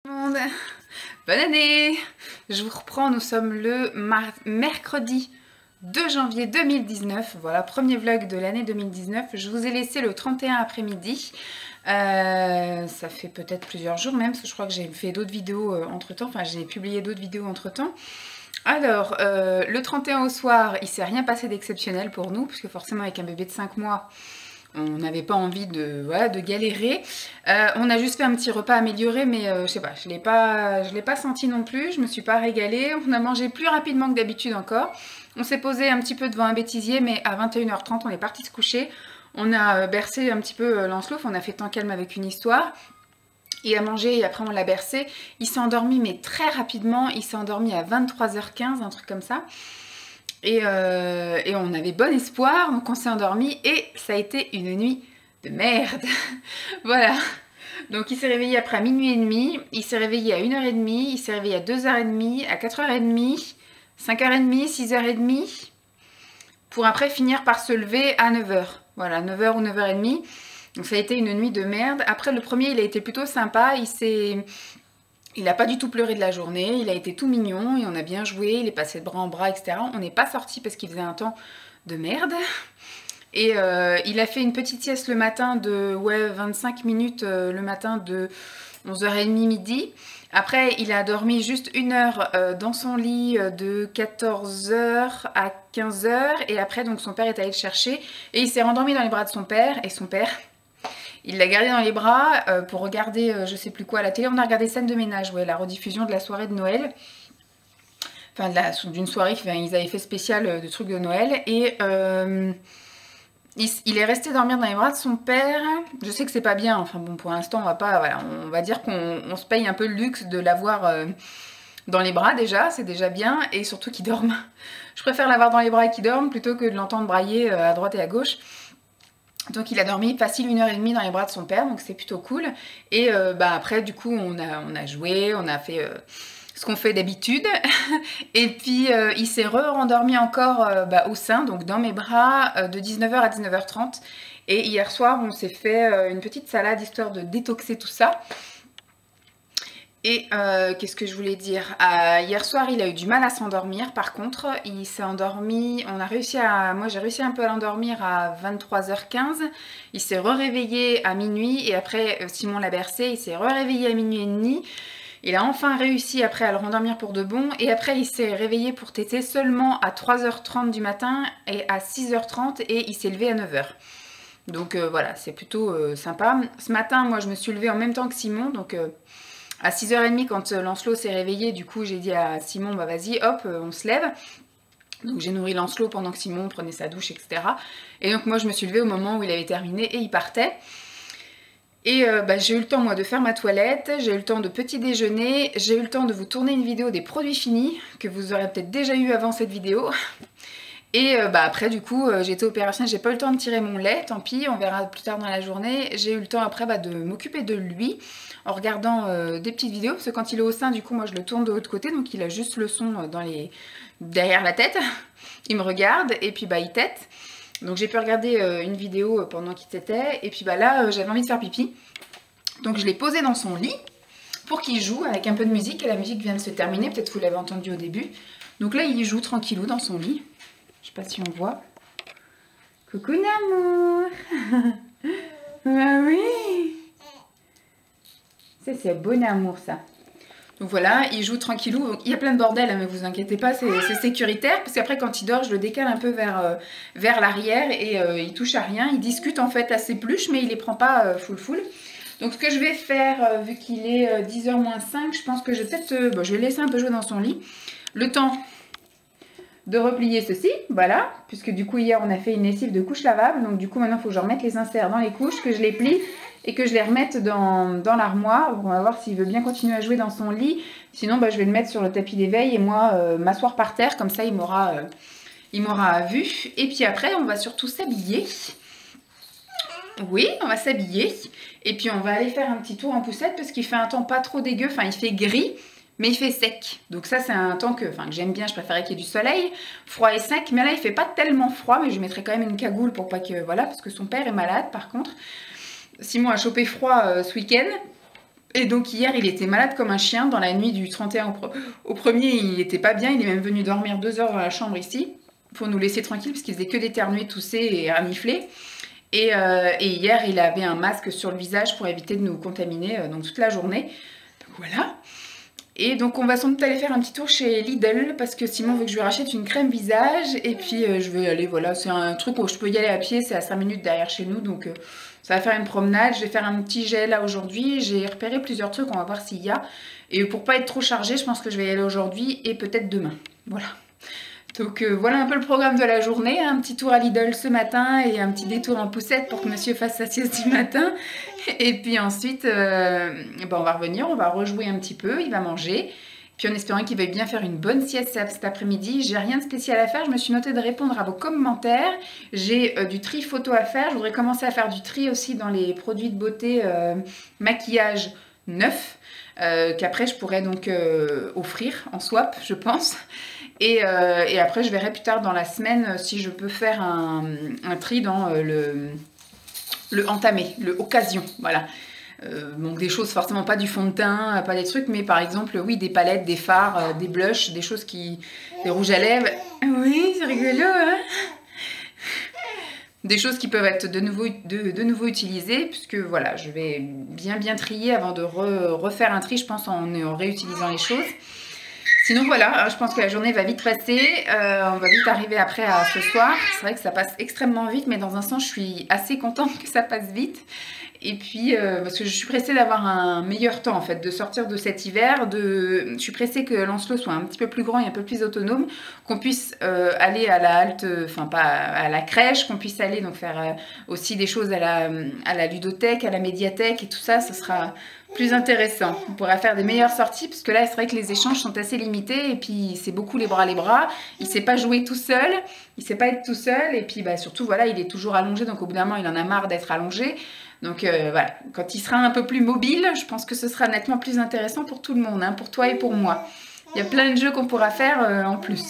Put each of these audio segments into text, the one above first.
Tout le monde. Bonne année. Je vous reprends, nous sommes le mercredi 2 janvier 2019. Voilà, premier vlog de l'année 2019. Je vous ai laissé le 31 après-midi. Ça fait peut-être plusieurs jours même, parce que je crois que j'ai fait d'autres vidéos entre-temps. Enfin, j'ai publié d'autres vidéos entre-temps. Alors, le 31 au soir, il s'est rien passé d'exceptionnel pour nous, puisque forcément avec un bébé de 5 mois, on n'avait pas envie de, voilà, de galérer. On a juste fait un petit repas amélioré, mais je sais pas, je l'ai pas senti non plus, je me suis pas régalée. On a mangé plus rapidement que d'habitude encore. On s'est posé un petit peu devant un bêtisier, mais à 21h30, on est parti se coucher. On a bercé un petit peu Lancelot, on a fait temps calme avec une histoire. Il a mangé et après on l'a bercé. Il s'est endormi, mais très rapidement. Il s'est endormi à 23h15, un truc comme ça. Et on avait bon espoir, donc on s'est endormi et ça a été une nuit de merde. Voilà. Donc il s'est réveillé après à minuit et demi, il s'est réveillé à 1h30, il s'est réveillé à 2h30, à 4h30, 5h30, 6h30, pour après finir par se lever à 9h. Voilà, 9h ou 9h30. Donc ça a été une nuit de merde. Après le premier, il a été plutôt sympa, il n'a pas du tout pleuré de la journée, il a été tout mignon et on a bien joué, il est passé de bras en bras, etc. On n'est pas sorti parce qu'il faisait un temps de merde. Et il a fait une petite sieste le matin de 25 minutes le matin de 11h30 midi. Après, il a dormi juste 1 heure dans son lit de 14h à 15h. Et après, donc son père est allé le chercher et il s'est rendormi dans les bras de son père. Et son père, il l'a gardé dans les bras pour regarder je sais plus quoi à la télé. On a regardé Scène de ménage, ouais, la rediffusion de la soirée de Noël. Enfin, d'une soirée qu'ils avaient fait spéciale de trucs de Noël. Et il est resté dormir dans les bras de son père. Je sais que c'est pas bien. Enfin bon, pour l'instant, on va pas. Voilà, on va dire qu'on se paye un peu le luxe de l'avoir dans les bras déjà. C'est déjà bien. Et surtout qu'il dorme. Je préfère l'avoir dans les bras et qu'il dorme plutôt que de l'entendre brailler à droite et à gauche. Donc il a dormi facile 1h30 dans les bras de son père, donc c'est plutôt cool. Et après du coup on a joué, on a fait ce qu'on fait d'habitude. Et puis il s'est rendormi encore au sein, donc dans mes bras, de 19h à 19h30. Et hier soir on s'est fait une petite salade histoire de détoxer tout ça. Et qu'est-ce que je voulais dire, hier soir il a eu du mal à s'endormir. Par contre il s'est endormi, moi j'ai réussi un peu à l'endormir à 23h15. Il s'est réveillé à minuit et après Simon l'a bercé, il s'est réveillé à minuit et demi. Il a enfin réussi après à le rendormir pour de bon. Et après il s'est réveillé pour téter seulement à 3h30 du matin et à 6h30 et il s'est levé à 9h. Donc voilà, c'est plutôt sympa. Ce matin moi je me suis levée en même temps que Simon, donc à 6h30 quand Lancelot s'est réveillé, du coup j'ai dit à Simon bah vas-y hop on se lève. Donc j'ai nourri Lancelot pendant que Simon prenait sa douche, etc. Et donc moi je me suis levée au moment où il avait terminé et il partait. Et j'ai eu le temps moi de faire ma toilette, j'ai eu le temps de petit déjeuner, j'ai eu le temps de vous tourner une vidéo des produits finis que vous aurez peut-être déjà eu avant cette vidéo. Et après du coup j'étais opérationnelle, j'ai pas eu le temps de tirer mon lait, tant pis, on verra plus tard dans la journée. J'ai eu le temps après de m'occuper de lui en regardant des petites vidéos, parce que quand il est au sein du coup moi je le tourne de l'autre côté, donc il a juste le son derrière la tête. Il me regarde et puis il tète. Donc j'ai pu regarder une vidéo pendant qu'il tétait, et puis là j'avais envie de faire pipi. Donc je l'ai posé dans son lit pour qu'il joue avec un peu de musique, et la musique vient de se terminer, peut-être vous l'avez entendu au début. Donc là il joue tranquillou dans son lit. Je sais pas si on voit. Coucou Namour. Bah oui. C'est bon amour ça. Donc voilà, il joue tranquillou. Donc, il y a plein de bordel, hein, mais vous inquiétez pas, c'est sécuritaire. Parce qu'après quand il dort, je le décale un peu vers l'arrière et il touche à rien. Il discute en fait à ses peluches, mais il les prend pas full. Donc ce que je vais faire, vu qu'il est 10h moins 5, je pense que je vais peut-être... je vais laisser un peu jouer dans son lit. Le temps de replier ceci, voilà, puisque du coup hier on a fait une lessive de couches lavables, donc du coup maintenant il faut que je remette les inserts dans les couches, que je les plie et que je les remette dans l'armoire. On va voir s'il veut bien continuer à jouer dans son lit, sinon je vais le mettre sur le tapis d'éveil et moi m'asseoir par terre, comme ça il m'aura vu. Et puis après on va surtout s'habiller. Oui, on va s'habiller et puis on va aller faire un petit tour en poussette parce qu'il fait un temps pas trop dégueu, enfin il fait gris. Mais il fait sec, donc ça c'est un temps que j'aime bien, je préférais qu'il y ait du soleil, froid et sec, mais là il fait pas tellement froid, mais je mettrai quand même une cagoule pour pas que, voilà, parce que son père est malade par contre. Simon a chopé froid ce week-end, Et donc hier, il était malade comme un chien. Dans la nuit du 31 au 1er, il était pas bien. Il est même venu dormir 2 heures dans la chambre ici pour nous laisser tranquilles parce qu'il faisait que d'éternuer, tousser et renifler. Et hier, il avait un masque sur le visage pour éviter de nous contaminer donc toute la journée. Donc voilà. Et donc on va sans doute aller faire un petit tour chez Lidl parce que Simon veut que je lui rachète une crème visage. Et puis je vais aller, voilà, c'est un truc où je peux y aller à pied, c'est à 5 minutes derrière chez nous. Donc ça va faire une promenade, je vais faire un petit jet là aujourd'hui. J'ai repéré plusieurs trucs, on va voir s'il y a. Et pour pas être trop chargée, je pense que je vais y aller aujourd'hui et peut-être demain. Voilà. Donc voilà un peu le programme de la journée, un petit tour à Lidl ce matin et un petit détour en poussette pour que monsieur fasse sa sieste du matin. Et puis ensuite, on va revenir, on va rejouer un petit peu, il va manger. Puis en espérant qu'il veuille bien faire une bonne sieste cet après-midi. J'ai rien de spécial à faire, je me suis notée de répondre à vos commentaires. J'ai du tri photo à faire, je voudrais commencer à faire du tri aussi dans les produits de beauté maquillage neufs. Qu'après je pourrais donc offrir en swap, je pense. Et après, je verrai plus tard dans la semaine si je peux faire un tri dans le entamé, le occasion, voilà. Donc des choses forcément pas du fond de teint, pas des trucs, mais par exemple, oui, des palettes, des fards, des blushs, des choses qui... des rouges à lèvres. Oui, c'est rigolo, hein? Des choses qui peuvent être de nouveau utilisées, puisque voilà, je vais bien trier avant de refaire un tri, je pense, en réutilisant les choses. Sinon voilà, je pense que la journée va vite passer, on va vite arriver après à ce soir. C'est vrai que ça passe extrêmement vite, mais dans un sens, je suis assez contente que ça passe vite. Et puis, parce que je suis pressée d'avoir un meilleur temps en fait, de sortir de cet hiver. Je suis pressée que Lancelot soit un petit peu plus grand et un peu plus autonome, qu'on puisse aller à la halte, enfin pas à la crèche, qu'on puisse aller donc faire aussi des choses à la ludothèque, à la médiathèque et tout ça, ce sera plus intéressant. On pourra faire des meilleures sorties parce que là, c'est vrai que les échanges sont assez limités et puis c'est beaucoup les bras. Il sait pas jouer tout seul, il sait pas être tout seul et puis bah, surtout voilà, il est toujours allongé donc au bout d'un moment, il en a marre d'être allongé. Donc voilà, quand il sera un peu plus mobile, je pense que ce sera nettement plus intéressant pour tout le monde, hein, pour toi et pour moi. Il y a plein de jeux qu'on pourra faire en plus.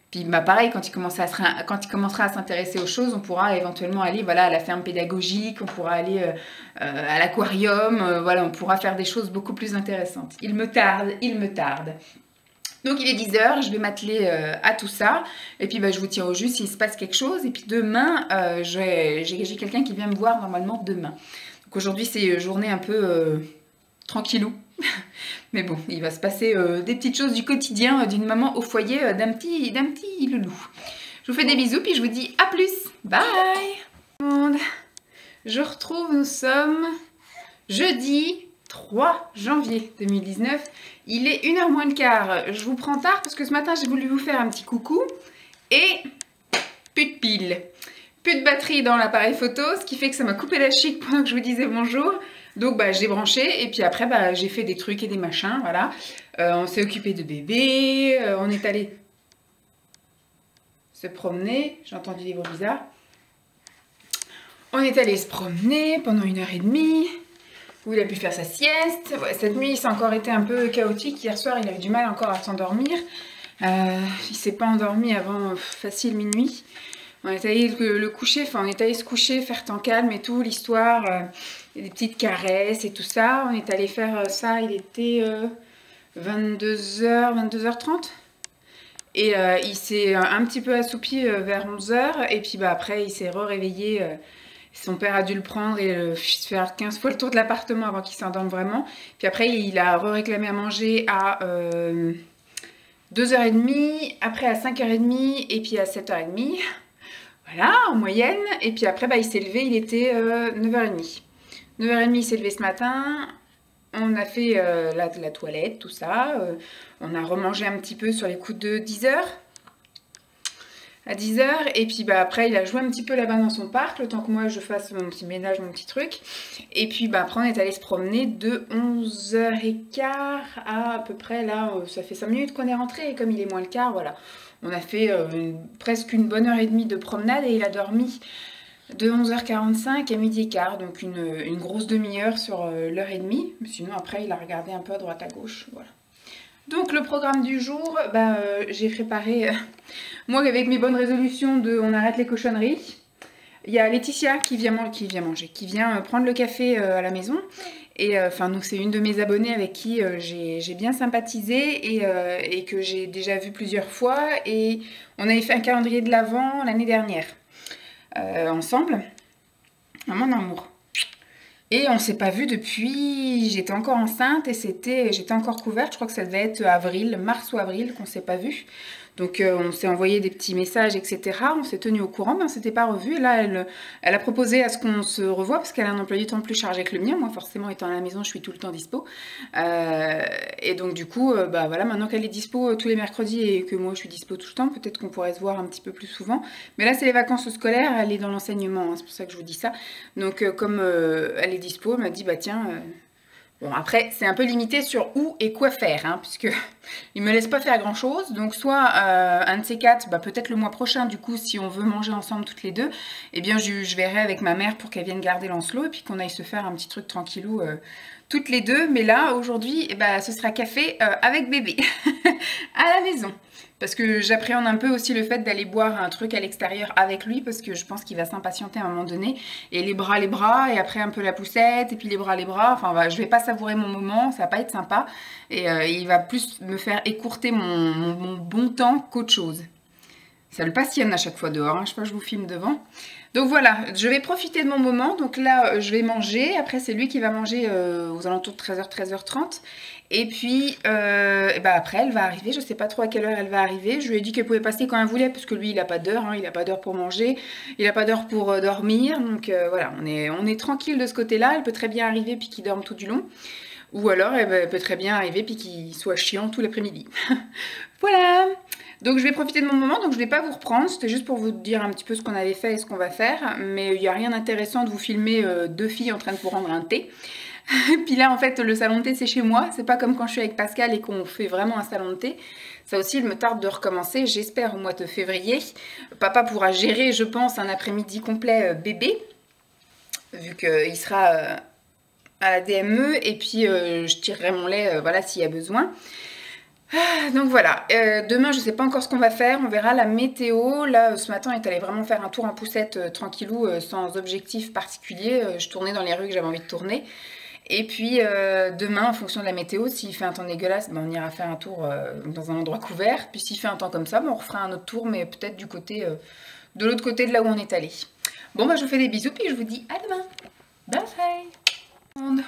Puis bah, pareil, quand il commencera à s'intéresser aux choses, on pourra éventuellement aller voilà, à la ferme pédagogique, on pourra aller à l'aquarium, voilà, on pourra faire des choses beaucoup plus intéressantes. Il me tarde, il me tarde. Donc il est 10 h, je vais m'atteler à tout ça. Et puis bah, je vous tiens au jus s'il se passe quelque chose. Et puis demain, j'ai quelqu'un qui vient me voir normalement demain. Donc aujourd'hui c'est journée un peu tranquillou. Mais bon, il va se passer des petites choses du quotidien d'une maman au foyer d'un petit loulou. Je vous fais des bisous puis je vous dis à plus. Bye. Je retrouve, nous sommes jeudi 3 janvier 2019. Il est 1h moins le quart. Je vous prends tard parce que ce matin, j'ai voulu vous faire un petit coucou. Et plus de piles. Plus de batterie dans l'appareil photo, ce qui fait que ça m'a coupé la chic pendant que je vous disais bonjour. Donc bah, j'ai branché et puis après bah, j'ai fait des trucs et des machins, voilà. On s'est occupé de bébé, on est allé se promener. J'ai entendu des bruits bizarres. On est allé se promener pendant 1h30. Où il a pu faire sa sieste. Ouais, cette nuit, ça a encore été un peu chaotique. Hier soir, il a eu du mal encore à s'endormir. Il s'est pas endormi avant facile minuit. On est allé le coucher, enfin on est allé se coucher, faire temps calme et tout, l'histoire, des petites caresses et tout ça. On est allé faire ça, il était 22h, 22h30. Et il s'est un petit peu assoupi vers 11h. Et puis bah, après, il s'est réveillé. Son père a dû le prendre et faire 15 fois le tour de l'appartement avant qu'il s'endorme vraiment. Puis après, il a réclamé à manger à 2h30, après à 5h30 et puis à 7h30. Voilà, en moyenne. Et puis après, bah, il s'est levé, il était 9h30. 9h30, il s'est levé ce matin. On a fait la toilette, tout ça. On a remangé un petit peu sur les coups de 10h. À 10h, et puis bah, après il a joué un petit peu là-bas dans son parc, le temps que moi je fasse mon petit ménage, mon petit truc. Et puis bah, après on est allé se promener de 11h15 à peu près là, ça fait 5 minutes qu'on est rentré, et comme il est moins le quart, voilà. On a fait presque une bonne heure et demie de promenade et il a dormi de 11h45 à 12h15, donc une grosse demi-heure sur l'heure et demie. Mais sinon après il a regardé un peu à droite à gauche, voilà. Donc le programme du jour, bah, j'ai préparé, moi avec mes bonnes résolutions de on arrête les cochonneries. Il y a Laetitia qui vient prendre le café à la maison. Et enfin, donc c'est une de mes abonnées avec qui j'ai bien sympathisé et que j'ai déjà vu plusieurs fois. Et on avait fait un calendrier de l'Avent l'année dernière ensemble. À mon amour. Et on s'est pas vu depuis, j'étais encore enceinte et j'étais encore couverte, je crois que ça devait être avril, mars ou avril qu'on s'est pas vu. Donc on s'est envoyé des petits messages, etc. On s'est tenu au courant, mais on s'était pas revu. Et là, elle a proposé à ce qu'on se revoie parce qu'elle a un emploi du temps plus chargé que le mien. Moi, forcément, étant à la maison, je suis tout le temps dispo. Et donc du coup, bah voilà, maintenant qu'elle est dispo tous les mercredis et que moi je suis dispo tout le temps, peut-être qu'on pourrait se voir un petit peu plus souvent. Mais là, c'est les vacances scolaires, elle est dans l'enseignement, hein, c'est pour ça que je vous dis ça. Donc comme elle est dispo, elle m'a dit bah tiens. Bon, après, c'est un peu limité sur où et quoi faire, hein, puisque il me laisse pas faire grand chose. Donc, soit un de ces quatre, bah, peut-être le mois prochain, du coup, si on veut manger ensemble toutes les deux, eh bien, je verrai avec ma mère pour qu'elle vienne garder Lancelot et puis qu'on aille se faire un petit truc tranquillou toutes les deux. Mais là, aujourd'hui, eh ben, ce sera café avec bébé à la maison. Parce que j'appréhende un peu aussi le fait d'aller boire un truc à l'extérieur avec lui, parce que je pense qu'il va s'impatienter à un moment donné. Et les bras, et après un peu la poussette, et puis les bras. Enfin, je vais pas savourer mon moment, ça va pas être sympa. Et il va plus me faire écourter mon bon temps qu'autre chose. Ça le passionne à chaque fois dehors, hein. Je sais pas, je vous filme devant. Donc voilà, je vais profiter de mon moment. Donc là, je vais manger. Après, c'est lui qui va manger aux alentours de 13h, 13h30. Et puis, et ben après, elle va arriver. Je sais pas trop à quelle heure elle va arriver. Je lui ai dit qu'elle pouvait passer quand elle voulait, parce que lui, il n'a pas d'heure. Hein, il n'a pas d'heure pour manger. Il n'a pas d'heure pour dormir. Donc voilà, on est tranquille de ce côté-là. Elle peut très bien arriver puis qu'il dorme tout du long. Ou alors, elle peut très bien arriver puis qu'il soit chiant tout l'après-midi. Voilà. Donc je vais profiter de mon moment, donc je ne vais pas vous reprendre, c'était juste pour vous dire un petit peu ce qu'on avait fait et ce qu'on va faire, mais il n'y a rien d'intéressant de vous filmer deux filles en train de vous rendre un thé. Puis là en fait le salon de thé c'est chez moi, c'est pas comme quand je suis avec Pascal et qu'on fait vraiment un salon de thé. Ça aussi il me tarde de recommencer, j'espère au mois de février. Papa pourra gérer je pense un après-midi complet bébé, vu qu'il sera à la DME et puis je tirerai mon lait voilà s'il y a besoin. Donc voilà, demain je sais pas encore ce qu'on va faire, on verra la météo. Là ce matin on est allé vraiment faire un tour en poussette tranquillou, sans objectif particulier. Je tournais dans les rues que j'avais envie de tourner. Et puis demain en fonction de la météo, s'il fait un temps dégueulasse, ben, on ira faire un tour dans un endroit couvert. Puis s'il fait un temps comme ça, ben, on refera un autre tour, mais peut-être du côté de l'autre côté de là où on est allé. Bon bah je vous fais des bisous puis je vous dis à demain. Bye bye.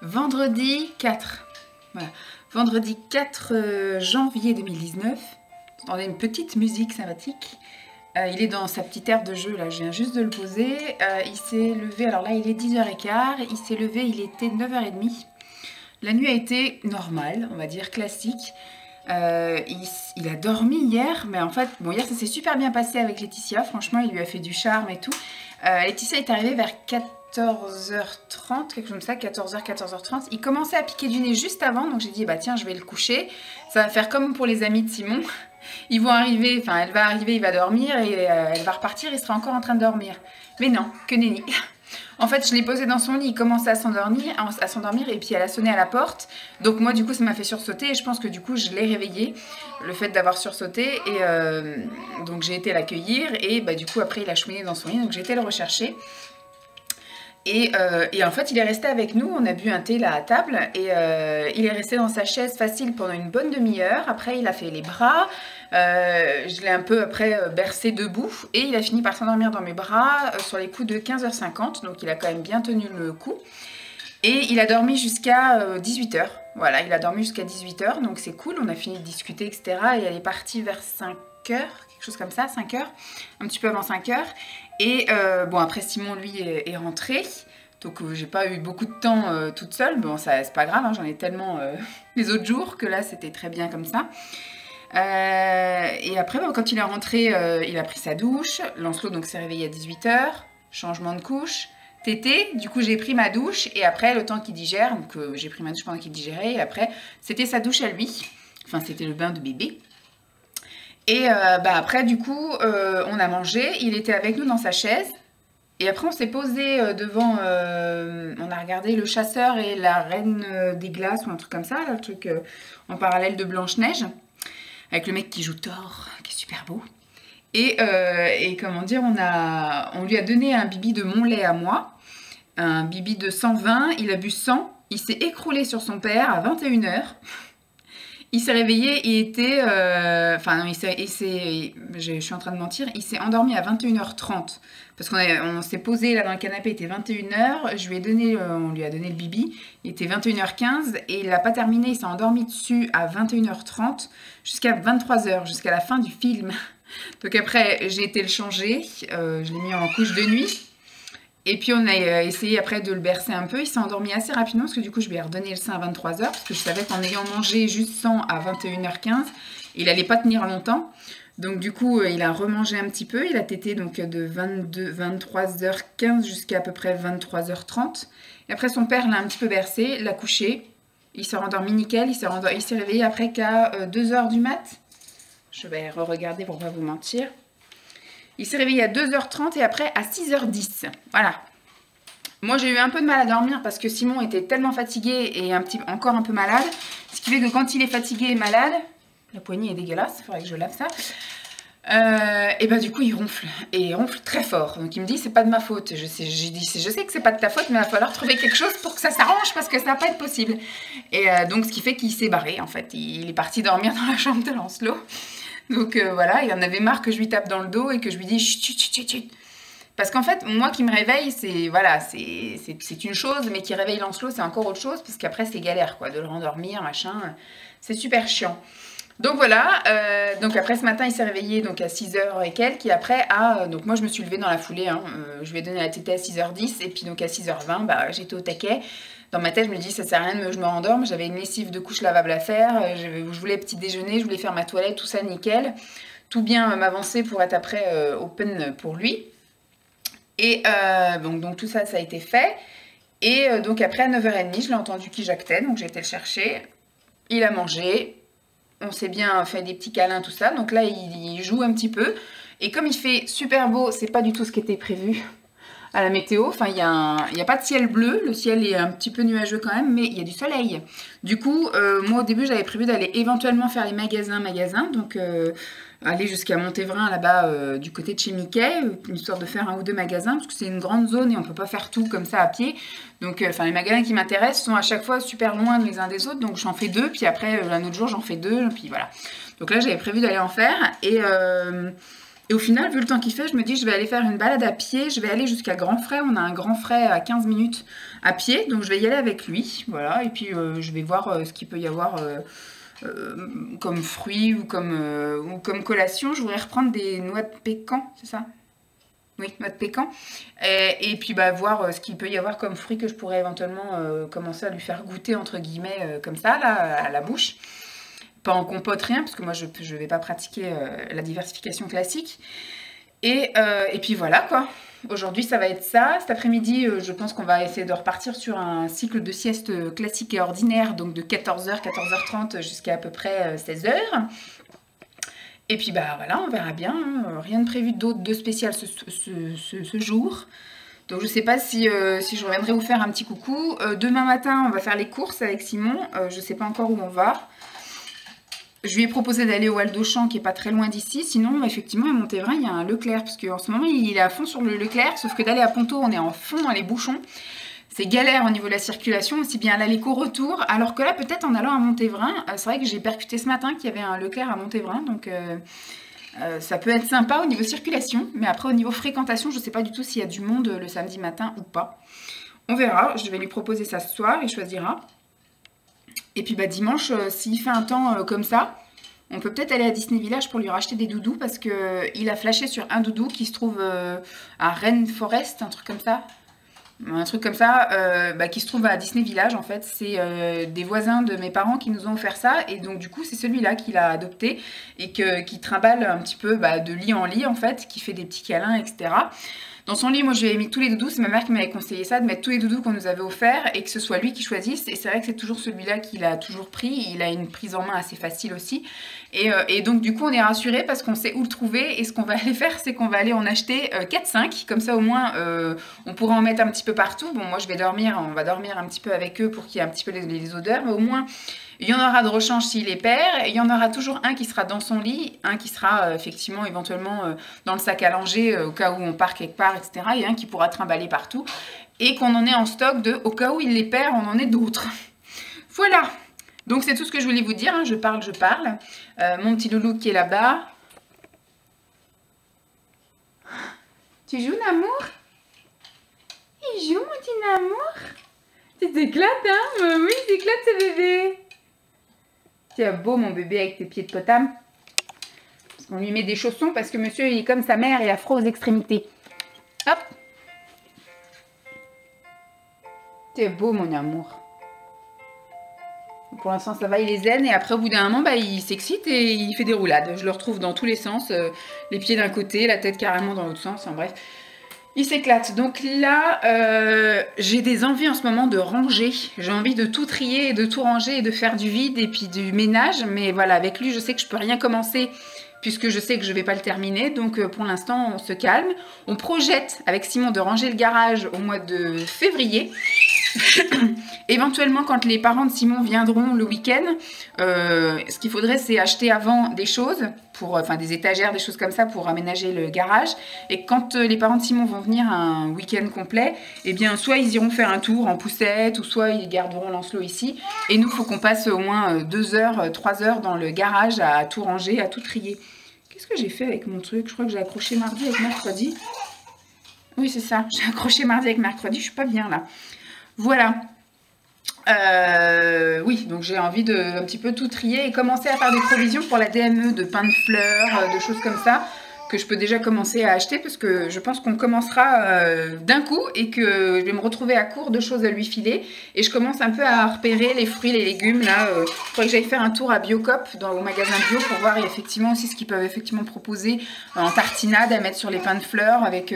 Vendredi 4. Voilà. Vendredi 4 janvier 2019, on a une petite musique sympathique. Il est dans sa petite aire de jeu, là, je viens juste de le poser. Il s'est levé, alors là il est 10h15, il s'est levé, il était 9h30. La nuit a été normale, on va dire classique. Il a dormi hier, mais en fait, bon, hier ça s'est super bien passé avec Laetitia, franchement il lui a fait du charme et tout. Laetitia est arrivée vers 14h30, quelque chose comme ça, 14h, 14h30. Il commençait à piquer du nez juste avant, donc j'ai dit, bah tiens, je vais le coucher. Ça va faire comme pour les amis de Simon. Ils vont arriver, enfin, elle va arriver, il va dormir, et elle va repartir, il sera encore en train de dormir. Mais non, que nenni. En fait, je l'ai posé dans son lit, il commençait à s'endormir, et puis elle a sonné à la porte. Donc moi, du coup, ça m'a fait sursauter, et je pense que du coup, je l'ai réveillé, le fait d'avoir sursauté. Et donc j'ai été l'accueillir, et bah, du coup, après, il a chouiné dans son lit, donc j'ai été le rechercher. Et en fait, il est resté avec nous, on a bu un thé là à table, et il est resté dans sa chaise facile pendant une bonne demi-heure. Après, il a fait les bras, je l'ai un peu après bercé debout, et il a fini par s'endormir dans mes bras sur les coups de 15h50, donc il a quand même bien tenu le coup. Et il a dormi jusqu'à 18h, voilà, il a dormi jusqu'à 18h, donc c'est cool, on a fini de discuter, etc. Et elle est partie vers 5h, quelque chose comme ça, 5h, un petit peu avant 5h. Et bon, après Simon, lui, est rentré. Donc j'ai pas eu beaucoup de temps toute seule. Bon, ça c'est pas grave, hein, j'en ai tellement les autres jours que là, c'était très bien comme ça. Et après, bon, quand il est rentré, il a pris sa douche. Lancelot donc s'est réveillé à 18h. Changement de couche. Tété, du coup j'ai pris ma douche. Et après, le temps qu'il digère, donc j'ai pris ma douche pendant qu'il digérait. Et après, c'était sa douche à lui. Enfin, c'était le bain de bébé. Et bah après, du coup, on a mangé, il était avec nous dans sa chaise. Et après, on s'est posé devant, on a regardé Le Chasseur et la Reine des Glaces, ou un truc comme ça, là, le truc en parallèle de Blanche-Neige, avec le mec qui joue Thor, qui est super beau. Et comment dire, on lui a donné un bibi de mon lait à moi. un bibi de 120, il a bu 100, il s'est écroulé sur son père à 21 h. Il s'est réveillé, il était... Enfin, non, je suis en train de mentir, il s'est endormi à 21 h 30. Parce qu'on s'est posé là dans le canapé, il était 21 h, on lui a donné le bibi, il était 21 h 15 et il l'a pas terminé, il s'est endormi dessus à 21 h 30 jusqu'à 23 h, jusqu'à la fin du film. Donc après, j'ai été le changer, je l'ai mis en couche de nuit. Et puis on a essayé après de le bercer un peu, il s'est endormi assez rapidement parce que du coup je lui ai redonné le sein à 23 h parce que je savais qu'en ayant mangé juste 100 à 21 h 15, il allait pas tenir longtemps. Donc du coup il a remangé un petit peu, il a tété donc de 23 h 15 jusqu'à à peu près 23 h 30. Et après son père l'a un petit peu bercé, l'a couché, il s'est rendormi nickel, il s'est réveillé après qu'à 2 h du mat. Je vais re-regarder pour pas vous mentir. Il s'est réveillé à 2 h 30 et après à 6 h 10. Voilà. Moi, j'ai eu un peu de mal à dormir parce que Simon était tellement fatigué et encore un peu malade. Ce qui fait que quand il est fatigué et malade, la poignée est dégueulasse, il faudrait que je lave ça. Et bah du coup, il ronfle. Et il ronfle très fort. Donc il me dit, c'est pas de ma faute. J'ai dit, je sais que c'est pas de ta faute, mais il va falloir trouver quelque chose pour que ça s'arrange parce que ça va pas être possible. Et donc ce qui fait qu'il s'est barré en fait. Il est parti dormir dans la chambre de Lancelot. Donc voilà, il en avait marre que je lui tape dans le dos et que je lui dis chut, chut, chut, chut. Parce qu'en fait, moi qui me réveille, c'est voilà, c'est une chose, mais qui réveille Lancelot, c'est encore autre chose, parce qu'après c'est galère quoi, de le rendormir, machin, c'est super chiant. Donc voilà, donc après ce matin il s'est réveillé donc à 6 h et quelques, et après donc moi je me suis levée dans la foulée, hein, je lui ai donné la tétée à 6 h 10, et puis donc à 6 h 20, bah, j'étais au taquet. Dans ma tête, je me dis, ça sert à rien, je me rendorme. J'avais une lessive de couche lavable à faire. Je voulais petit déjeuner, je voulais faire ma toilette, tout ça nickel. Tout bien m'avancer pour être après open pour lui. Et donc tout ça, ça a été fait. Et donc après, à 9 h 30, je l'ai entendu qui jactait. Donc j'ai été le chercher. Il a mangé. On s'est bien fait des petits câlins, tout ça. Donc là, il joue un petit peu. Et comme il fait super beau, c'est pas du tout ce qui était prévu à la météo, enfin il y a pas de ciel bleu, le ciel est un petit peu nuageux quand même, mais il y a du soleil. Du coup, moi au début j'avais prévu d'aller éventuellement faire les magasins, donc aller jusqu'à Montévrain là-bas du côté de chez Mickey, histoire de faire 1 ou 2 magasins, parce que c'est une grande zone et on peut pas faire tout comme ça à pied. Donc les magasins qui m'intéressent sont à chaque fois super loin les uns des autres, donc j'en fais 2, puis après un autre jour j'en fais 2, puis voilà. Donc là j'avais prévu d'aller en faire, et au final, vu le temps qu'il fait, je me dis je vais aller faire une balade à pied, je vais aller jusqu'à Grand Frais, on a un Grand Frais à 15 minutes à pied, donc je vais y aller avec lui, voilà, et puis je vais voir ce qu'il peut y avoir comme fruits ou comme collation. Je voudrais reprendre des noix de pécan, c'est ça? Oui, noix de pécan, et puis bah, voir ce qu'il peut y avoir comme fruits que je pourrais éventuellement commencer à lui faire goûter, entre guillemets, comme ça, là, à la bouche. Pas en compote, rien, parce que moi je ne vais pas pratiquer la diversification classique. Et puis voilà quoi. Aujourd'hui ça va être ça. Cet après-midi, je pense qu'on va essayer de repartir sur un cycle de sieste classique et ordinaire, donc de 14 h, 14 h 30 jusqu'à à peu près 16 h. Et puis bah voilà, on verra bien. Hein. Rien de prévu d'autre de spécial ce jour. Donc je sais pas si je reviendrai vous faire un petit coucou. Demain matin, on va faire les courses avec Simon. Je sais pas encore où on va. Je lui ai proposé d'aller au Hall d'Auchan qui est pas très loin d'ici. Sinon, effectivement, à Montévrain, il y a un Leclerc. Parce qu'en ce moment, il est à fond sur le Leclerc. Sauf que d'aller à Ponto, on est en fond dans les bouchons. C'est galère au niveau de la circulation, aussi bien à l'aller qu'au retour. Alors que là, peut-être en allant à Montévrain, c'est vrai que j'ai percuté ce matin qu'il y avait un Leclerc à Montévrain. Donc ça peut être sympa au niveau circulation. Mais après, au niveau fréquentation, je ne sais pas du tout s'il y a du monde le samedi matin ou pas. On verra. Je vais lui proposer ça ce soir. Il choisira. Et puis bah, dimanche, s'il fait un temps comme ça, on peut peut-être aller à Disney Village pour lui racheter des doudous parce qu'il a flashé sur un doudou qui se trouve à Rainforest, un truc comme ça. Qui se trouve à Disney Village en fait. C'est des voisins de mes parents qui nous ont offert ça. Et donc du coup, c'est celui-là qu'il a adopté et qui trimballe un petit peu de lit en lit en fait, qui fait des petits câlins, etc. Dans son lit, moi, je lui ai mis tous les doudous. C'est ma mère qui m'avait conseillé ça, de mettre tous les doudous qu'on nous avait offerts et que ce soit lui qui choisisse. Et c'est vrai que c'est toujours celui-là qu'il a toujours pris. Il a une prise en main assez facile aussi. Et donc, du coup, on est rassurés parce qu'on sait où le trouver. Et ce qu'on va aller faire, c'est qu'on va aller en acheter 4-5. Comme ça, au moins, on pourra en mettre un petit peu partout. Bon, moi, on va dormir un petit peu avec eux pour qu'il y ait un petit peu les odeurs. Mais au moins, il y en aura de rechange s'il les perd. Il y en aura toujours un qui sera dans son lit, un qui sera effectivement éventuellement dans le sac à langer au cas où on part quelque part, etc. Et un qui pourra trimballer partout. et qu'on en ait en stock de, au cas où il les perd, on en ait d'autres. Voilà, donc c'est tout ce que je voulais vous dire, hein. Je parle. Mon petit loulou qui est là-bas. Tu joues, Namour? Il joue, mon petit Namour? Tu t'éclates, hein? Oui, il s'éclate, ce bébé. Tiens, beau, mon bébé, avec tes pieds de potam. On lui met des chaussons parce que monsieur, il est comme sa mère, il a froid aux extrémités. Hop. T'es beau, mon amour. Pour l'instant, ça va, il est zen. Et après, au bout d'un moment, bah, il s'excite et il fait des roulades. Je le retrouve dans tous les sens. Les pieds d'un côté, la tête carrément dans l'autre sens. En bref, il s'éclate. Donc là, j'ai des envies en ce moment de ranger. J'ai envie de tout trier, et de tout ranger et de faire du vide et puis du ménage. Mais voilà, avec lui, je sais que je peux rien commencer puisque je sais que je ne vais pas le terminer. Donc pour l'instant, on se calme. On projette avec Simon de ranger le garage au mois de février. Éventuellement, quand les parents de Simon viendront le week-end, ce qu'il faudrait, c'est acheter avant des choses, enfin des étagères, des choses comme ça pour aménager le garage. Et quand les parents de Simon vont venir un week-end complet, eh bien, soit ils iront faire un tour en poussette, ou soit ils garderont Lancelot ici. Et nous, il faut qu'on passe au moins 2 heures, 3 heures dans le garage à tout ranger, à tout trier. Qu'est-ce que j'ai fait avec mon truc? Je crois que j'ai accroché mardi avec mercredi. Oui, c'est ça. J'ai accroché mardi avec mercredi. Je suis pas bien là. Voilà. Oui, donc j'ai envie de un petit peu tout trier et commencer à faire des provisions pour la DME de pain de fleurs, de choses comme ça, que je peux déjà commencer à acheter parce que je pense qu'on commencera d'un coup et que je vais me retrouver à court de choses à lui filer. Et je commence un peu à repérer les fruits, les légumes. Là, il faudrait que j'aille faire un tour à Biocop, au magasin bio, pour voir effectivement aussi ce qu'ils peuvent effectivement proposer en tartinade à mettre sur les pains de fleurs avec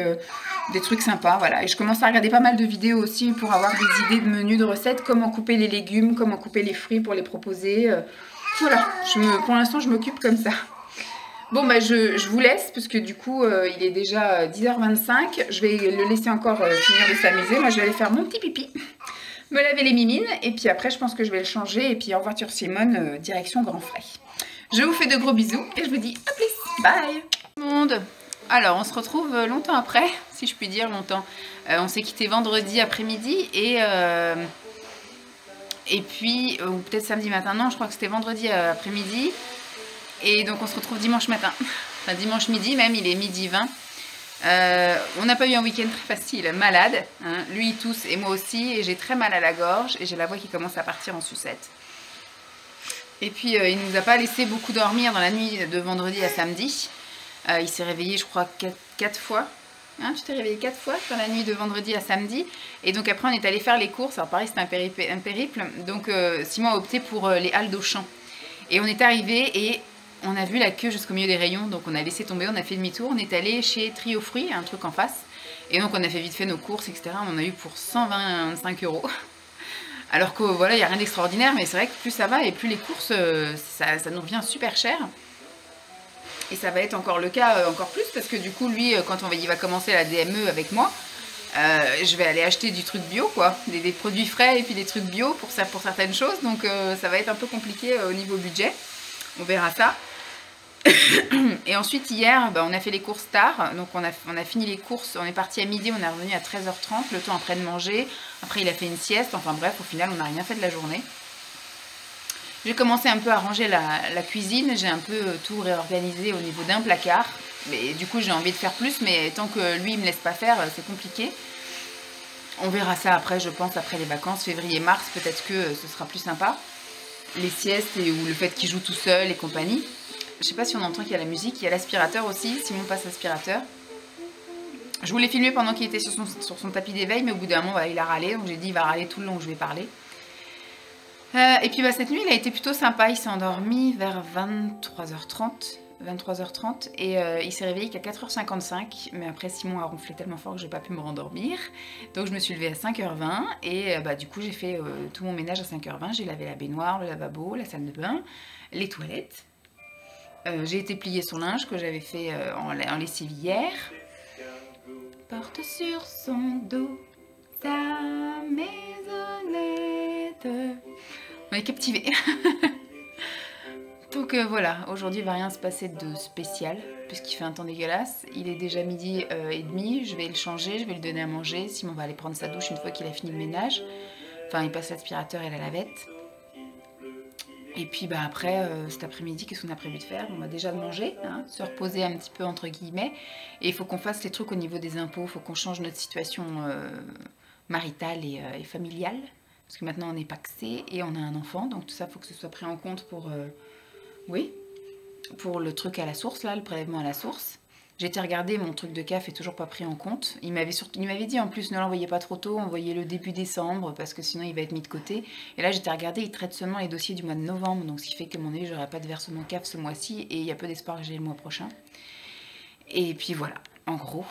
des trucs sympas. Voilà. Et je commence à regarder pas mal de vidéos aussi pour avoir des idées de menus, de recettes, comment couper les légumes, comment couper les fruits pour les proposer. Voilà, pour l'instant, je m'occupe comme ça. Bon, bah, je vous laisse parce que du coup, il est déjà 10h25. Je vais le laisser encore finir de s'amuser. Moi, je vais aller faire mon petit pipi, me laver les mimines. Et puis après, je pense que je vais le changer. Et puis en voiture Simone, direction Grand Frais. Je vous fais de gros bisous et je vous dis à plus. Bye tout le monde. Alors, on se retrouve longtemps après, si je puis dire longtemps. On s'est quitté vendredi après-midi et puis, ou peut-être samedi matin. Non, je crois que c'était vendredi après-midi. Et donc on se retrouve dimanche matin, enfin dimanche midi même, il est midi 20. On n'a pas eu un week-end très facile, malade, hein. Lui il tousse et moi aussi, et j'ai très mal à la gorge, et j'ai la voix qui commence à partir en sucette. Et puis il nous a pas laissé beaucoup dormir dans la nuit de vendredi à samedi. Il s'est réveillé je crois 4 fois. Hein, tu t'es réveillé 4 fois dans la nuit de vendredi à samedi. Et donc après on est allé faire les courses, alors pareil c'était un périple. Donc Simon a opté pour les halles d'Auchan. Et on est arrivé et on a vu la queue jusqu'au milieu des rayons, donc on a laissé tomber, on a fait demi-tour, on est allé chez Trio Fruits, un truc en face, et donc on a fait vite fait nos courses, etc. On en a eu pour 125 €. Alors que voilà, il n'y a rien d'extraordinaire, mais c'est vrai que plus ça va et plus les courses, ça nous revient super cher. Et ça va être encore le cas encore plus, parce que du coup, lui, quand il va commencer la DME avec moi, je vais aller acheter du truc bio, quoi, des produits frais et puis des trucs bio pour certaines choses, donc ça va être un peu compliqué au niveau budget. On verra ça. Et ensuite hier, bah, on a fait les courses tard, donc on a fini les courses, on est parti à midi, on est revenu à 13h30, le temps après de manger, après il a fait une sieste, enfin bref, au final on n'a rien fait de la journée. J'ai commencé un peu à ranger la cuisine, j'ai un peu tout réorganisé au niveau d'un placard, mais du coup j'ai envie de faire plus, mais tant que lui il me laisse pas faire, c'est compliqué. On verra ça après, je pense, après les vacances, février-mars, peut-être que ce sera plus sympa. Les siestes ou le fait qu'il joue tout seul et compagnie. Je sais pas si on entend qu'il y a la musique, il y a l'aspirateur aussi, Simon passe l'aspirateur. Je voulais filmer pendant qu'il était sur son tapis d'éveil, mais au bout d'un moment, bah, il a râlé, donc j'ai dit il va râler tout le long que je vais parler. Et puis bah, cette nuit, il a été plutôt sympa, il s'est endormi vers 23h30, et il s'est réveillé qu'à 4h55, mais après Simon a ronflé tellement fort que j'ai pas pu me rendormir, donc je me suis levée à 5h20, et bah, du coup j'ai fait tout mon ménage à 5h20, j'ai lavé la baignoire, le lavabo, la salle de bain, les toilettes. J'ai été plier son linge que j'avais fait en lessive hier. Porte sur son dos sa maisonnette. On est captivés. Donc Donc voilà, aujourd'hui il va rien se passer de spécial puisqu'il fait un temps dégueulasse. Il est déjà midi et demi, je vais le changer, je vais lui donner à manger. Simon va aller prendre sa douche une fois qu'il a fini le ménage. Enfin, il passe l'aspirateur et la lavette. Et puis bah, après, cet après-midi, qu'est-ce qu'on a prévu de faire? On va déjà de manger, hein, se reposer un petit peu entre guillemets. Et il faut qu'on fasse les trucs au niveau des impôts, il faut qu'on change notre situation maritale et familiale. Parce que maintenant on est pacsé et on a un enfant, donc tout ça, il faut que ce soit pris en compte pour, oui, pour le truc à la source, là, le prélèvement à la source. J'ai été regarder, mon truc de CAF est toujours pas pris en compte. Il m'avait dit en plus, ne l'envoyez pas trop tôt, envoyez-le début décembre, parce que sinon il va être mis de côté. Et là, j'étais regardé, il traite seulement les dossiers du mois de novembre, donc ce qui fait que, à mon avis, j'aurai pas de versement CAF ce mois-ci, et il y a peu d'espoir que j'ai le mois prochain. Et puis voilà, en gros.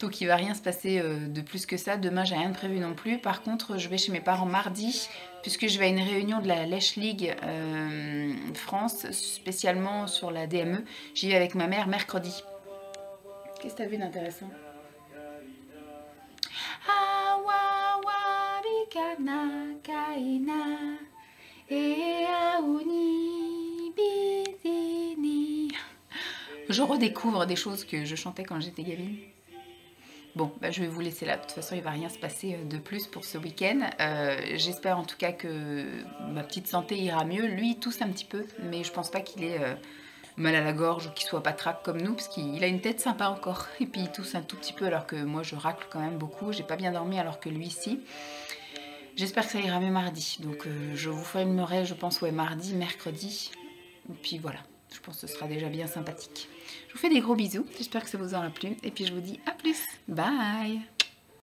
Donc il va rien se passer de plus que ça. Demain, j'ai rien de prévu non plus. Par contre, je vais chez mes parents mardi, puisque je vais à une réunion de la Lèche League France, spécialement sur la DME. J'y vais avec ma mère mercredi. Qu'est-ce que t'as vu d'intéressant? Je redécouvre des choses que je chantais quand j'étais gamine. Bon, bah, je vais vous laisser là. De toute façon, il ne va rien se passer de plus pour ce week-end. J'espère en tout cas que ma petite santé ira mieux. Lui, il tousse un petit peu, mais je pense pas qu'il ait mal à la gorge ou qu'il soit patraque comme nous, parce qu'il a une tête sympa encore. Et puis il tousse un tout petit peu alors que moi, je racle quand même beaucoup. J'ai pas bien dormi alors que lui, si. J'espère que ça ira mieux mardi. Donc je vous ferai une oreille, je pense, ouais, mardi, mercredi. Et puis voilà, je pense que ce sera déjà bien sympathique. Je vous fais des gros bisous, j'espère que ça vous aura plu. Et puis je vous dis à plus. Bye!